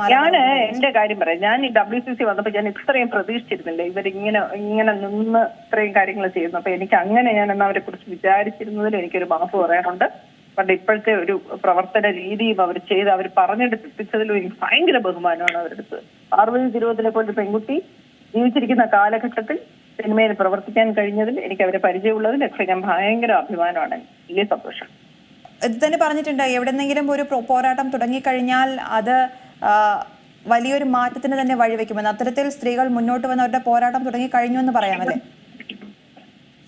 ഞാന് എന്റെ കാര്യം പറയാം. ഞാൻ ഈ WCC വന്നപ്പോ ഞാൻ ഇത്രയും പ്രതീക്ഷിച്ചിരുന്നില്ല. ഇവരിങ്ങനെ നിന്ന് ഇത്രയും കാര്യങ്ങൾ ചെയ്യുന്നു. അപ്പൊ എനിക്ക് അങ്ങനെ ഞാൻ അവരെ കുറിച്ച് വിചാരിച്ചിരുന്നതിൽ എനിക്കൊരു മാപ്പ് പറയാനുണ്ട്. പണ്ട് ഇപ്പോഴത്തെ ഒരു പ്രവർത്തന രീതിയും അവർ ചെയ്ത് അവർ പറഞ്ഞെടുപ്പിച്ചതിലും എനിക്ക് ഭയങ്കര ബഹുമാനമാണ് അവരെടുത്ത്. പാർവതി തിരുവോത്തിനെ പോലെ പെൺകുട്ടി ജീവിച്ചിരിക്കുന്ന കാലഘട്ടത്തിൽ സിനിമയിൽ പ്രവർത്തിക്കാൻ കഴിഞ്ഞതിൽ എനിക്ക് അവരെ പരിചയമുള്ളതിലൊക്കെ ഞാൻ ഭയങ്കര അഭിമാനമാണ്. വലിയ സന്തോഷം. ഇത് തന്നെ പറഞ്ഞിട്ടുണ്ട്, എവിടെന്നെങ്കിലും ഒരു പോരാട്ടം തുടങ്ങിക്കഴിഞ്ഞാൽ അത് വലിയൊരു മാറ്റത്തിന് തന്നെ വഴിവെക്കുമെന്ന്. അത്തരത്തിൽ സ്ത്രീകൾ മുന്നോട്ട് വന്ന് അവരുടെ പോരാട്ടം തുടങ്ങി കഴിഞ്ഞു എന്ന് പറയാമല്ലേ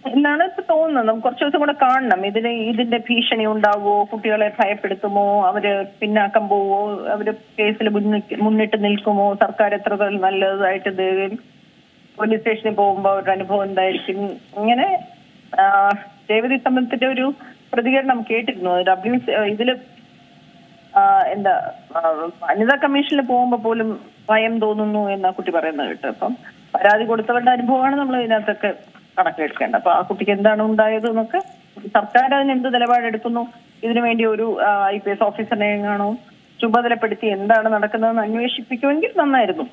എന്നാണ് ഇപ്പൊ തോന്നുന്നത്. നമുക്ക് കുറച്ചു ദിവസം കൂടെ കാണണം. ഇതിന്റെ ഭീഷണി ഉണ്ടാവുമോ, കുട്ടികളെ ഭയപ്പെടുത്തുമോ, അവര് പിന്നാക്കം പോവോ, അവര് കേസിൽ മുന്നിട്ട് നിൽക്കുമോ, സർക്കാർ എത്ര നല്ലതായിട്ട് പോലീസ് സ്റ്റേഷനിൽ പോകുമ്പോ അവരുടെ അനുഭവം എന്തായിരിക്കും. ഇങ്ങനെ രേവതി സംബന്ധിച്ചിട്ട് ഒരു പ്രതികരണം കേട്ടിരുന്നു. ഇതില് എന്താ വനിതാ കമ്മീഷനിൽ പോകുമ്പോ പോലും ഭയം തോന്നുന്നു എന്നാ കുട്ടി പറയുന്നത് കേട്ട്. അപ്പം പരാതി കൊടുത്തവരുടെ അനുഭവമാണ് നമ്മൾ ഇതിനകത്തൊക്കെ കണക്കെടുക്കേണ്ടത്. അപ്പൊ ആ കുട്ടിക്ക് എന്താണ് ഉണ്ടായത് എന്നൊക്കെ സർക്കാർ അതിന് എന്ത് നിലപാടെടുക്കുന്നു, ഇതിനു വേണ്ടി ഒരു IPS ഓഫീസറിനെ എങ്ങാണോ ചുമതലപ്പെടുത്തി എന്താണ് നടക്കുന്നതെന്ന് അന്വേഷിപ്പിക്കുമെങ്കിൽ നന്നായിരുന്നു.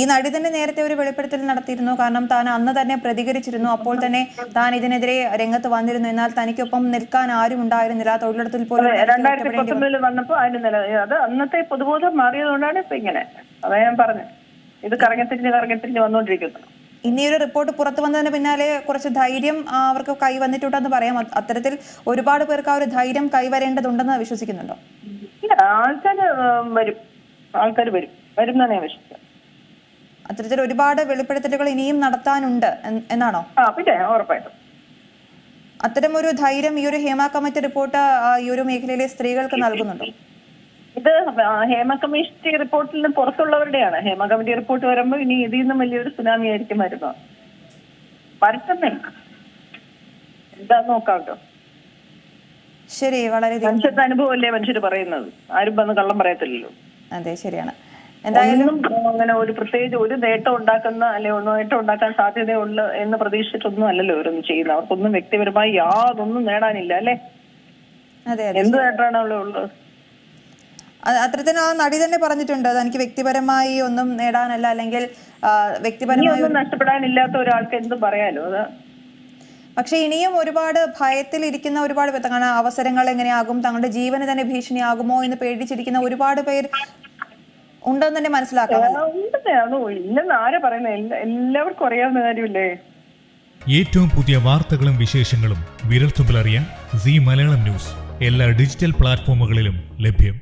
ഈ നടി തന്നെ നേരത്തെ ഒരു വെളിപ്പെടുത്തൽ നടത്തിയിരുന്നു. കാരണം താൻ അന്ന് തന്നെ പ്രതികരിച്ചിരുന്നു. അപ്പോൾ തന്നെ താൻ ഇതിനെതിരെ രംഗത്ത് വന്നിരുന്നു. എന്നാൽ തനിക്കൊപ്പം നിൽക്കാൻ ആരും ഉണ്ടായിരുന്നില്ല. തൊഴിലിടത്തിൽ പോലും 2019 വന്നപ്പോ അത് അന്നത്തെ പൊതുബോധം മാറിയതുകൊണ്ടാണ് ഇപ്പൊ ഇങ്ങനെ. അതാ ഞാൻ പറഞ്ഞു, ഇത് കറങ്ങിത്തിരിഞ്ഞ് വന്നുകൊണ്ടിരിക്കുന്നു. ഇനി ഒരു റിപ്പോർട്ട് പുറത്തു വന്നതിന് പിന്നാലെ കുറച്ച് ധൈര്യം അവർക്ക് കൈവന്നിട്ടുണ്ടെന്ന് പറയാം. അത്തരത്തിൽ ഒരുപാട് പേർക്ക് ആ ഒരു ധൈര്യം കൈവരേണ്ടതുണ്ടെന്ന് വിശ്വസിക്കുന്നുണ്ടോ? ഇല്ല, ആൾക്കാർ വരുന്നതാണ് ഞാൻ വിശ്വസിക്കുന്നത്. അത്തരത്തിൽ ഒരുപാട് വെളിപ്പെടുത്തലുകൾ ഇനിയും നടത്താനുണ്ട് എന്നാണോ? പിന്നെ ഉറപ്പായിട്ടും അത്തരം ഒരു ധൈര്യം ഈ ഒരു ഹേമ കമ്മിറ്റി റിപ്പോർട്ട് ഈ ഒരു മേഖലയിലെ സ്ത്രീകൾക്ക് നൽകുന്നുണ്ടോ? ഇത് ഹേമ കമ്മിറ്റി റിപ്പോർട്ടിൽ നിന്ന് പുറത്തുള്ളവരുടെയാണ്. ഹേമ കമ്മിറ്റി റിപ്പോർട്ട് വരുമ്പോൾ ഇനി ഇതിൽ നിന്നും വലിയൊരു സുനാമി ആയിരിക്കും വരുന്നത്. വരട്ടെ, എന്താന്ന് നോക്കാം കേട്ടോ. ശരി, വളരെ മനുഷ്യരുടെ അനുഭവമല്ലേ മനുഷ്യർ പറയുന്നത്. ആരും വന്ന് കള്ളം പറയത്തില്ലല്ലോ. അതെ, ശരിയാണ്. എന്തായാലും അങ്ങനെ ഒരു പ്രത്യേകിച്ച് ഒരു നേട്ടം ഉണ്ടാക്കുന്ന നേട്ടം ഉണ്ടാക്കാൻ സാധ്യതയുള്ളു എന്ന് പ്രതീക്ഷിച്ചിട്ടൊന്നും അല്ലല്ലോ ഇവരൊന്നും ചെയ്യുന്നത്. അവർക്കൊന്നും വ്യക്തിപരമായി യാതൊന്നും നേടാനില്ല അല്ലേ? അതെ, എന്ത് നേട്ടമാണ് അവിടെ ഉള്ളത്? അത്തരത്തിൽ ആ നടി തന്നെ പറഞ്ഞിട്ടുണ്ട്, തനിക്ക് വ്യക്തിപരമായി ഒന്നും നേടാനല്ല, അല്ലെങ്കിൽ വ്യക്തിപരമായി ഒന്നും നഷ്ടപ്പെടാനില്ലാത്ത ഒരാൾക്ക് എന്തും പറയാലോ. അത് പക്ഷെ ഇനിയും ഒരുപാട് ഭയത്തിൽ ഇരിക്കുന്ന ഒരുപാട് പേർ, കാരണം അവസരങ്ങൾ എങ്ങനെയാകും, തങ്ങളുടെ ജീവന് തന്നെ ഭീഷണിയാകുമോ എന്ന് പേടിച്ചിരിക്കുന്ന ഒരുപാട് പേർ ഉണ്ടെന്ന് തന്നെ മനസ്സിലാക്കാം. ഇല്ലെന്ന് ആരാ പറയുന്നത്? എല്ലാവർക്കും അറിയാവുന്ന കാര്യമില്ലേ. ഏറ്റവും പുതിയ വാർത്തകളും വിശേഷങ്ങളും വിരൽത്തുമ്പിൽ അറിയാൻ സീ മലയാളം ന്യൂസ് എല്ലാ ഡിജിറ്റൽ പ്ലാറ്റ്ഫോമുകളിലും ലഭ്യം.